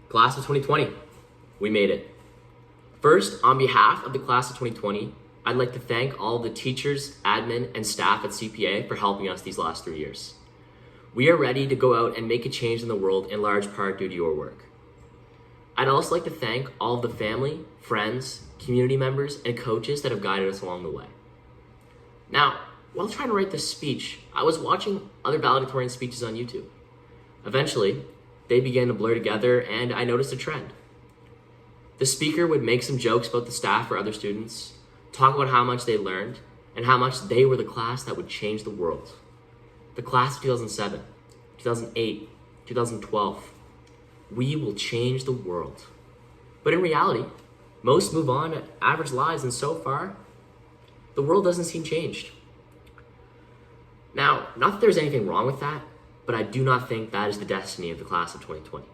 Class of 2020, we made it. First, on behalf of the class of 2020, I'd like to thank all the teachers, admin, and staff at CPA for helping us these last 3 years. We are ready to go out and make a change in the world in large part due to your work. I'd also like to thank all of the family, friends, community members, and coaches that have guided us along the way. Now, while trying to write this speech, I was watching other valedictorian speeches on YouTube. Eventually, they began to blur together and I noticed a trend. The speaker would make some jokes about the staff or other students, talk about how much they learned, and how much they were the class that would change the world. The class of 2007, 2008, 2012, we will change the world. But in reality, most move on to average lives, and so far, the world doesn't seem changed. Now, not that there's anything wrong with that, but I do not think that is the destiny of the class of 2020.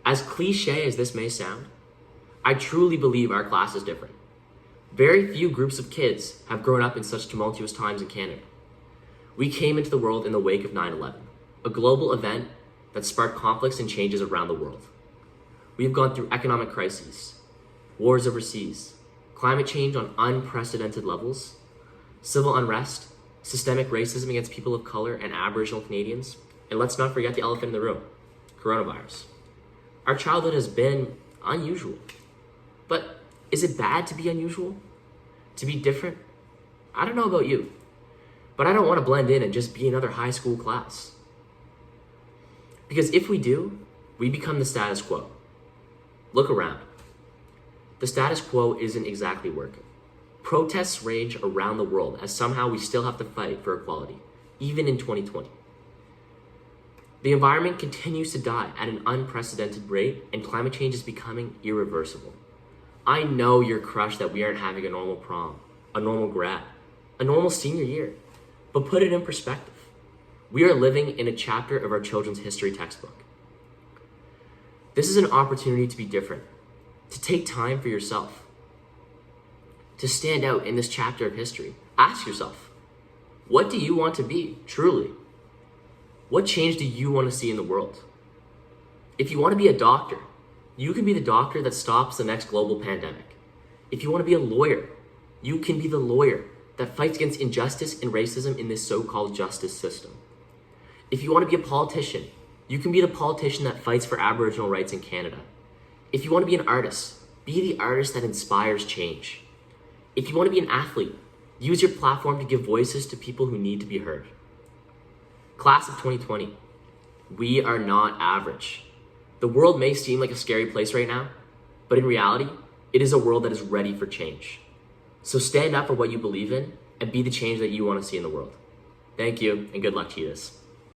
As cliche as this may sound, I truly believe our class is different. Very few groups of kids have grown up in such tumultuous times in Canada. We came into the world in the wake of 9/11, a global event that sparked conflicts and changes around the world. We have gone through economic crises, wars overseas, climate change on unprecedented levels, civil unrest, systemic racism against people of color and Aboriginal Canadians, and let's not forget the elephant in the room, coronavirus. Our childhood has been unusual. But is it bad to be unusual? To be different? I don't know about you, but I don't want to blend in and just be another high school class. Because if we do, we become the status quo. Look around. The status quo isn't exactly working. Protests rage around the world as somehow we still have to fight for equality, even in 2020. The environment continues to die at an unprecedented rate, and climate change is becoming irreversible. I know you're crushed that we aren't having a normal prom, a normal grad, a normal senior year, but put it in perspective. We are living in a chapter of our children's history textbook. This is an opportunity to be different, to take time for yourself, to stand out in this chapter of history. Ask yourself, what do you want to be, truly? What change do you want to see in the world? If you want to be a doctor, you can be the doctor that stops the next global pandemic. If you want to be a lawyer, you can be the lawyer that fights against injustice and racism in this so-called justice system. If you want to be a politician, you can be the politician that fights for Aboriginal rights in Canada. If you want to be an artist, be the artist that inspires change. If you want to be an athlete, use your platform to give voices to people who need to be heard. Class of 2020, we are not average. The world may seem like a scary place right now, but in reality, it is a world that is ready for change. So stand up for what you believe in and be the change that you want to see in the world. Thank you, and good luck to you.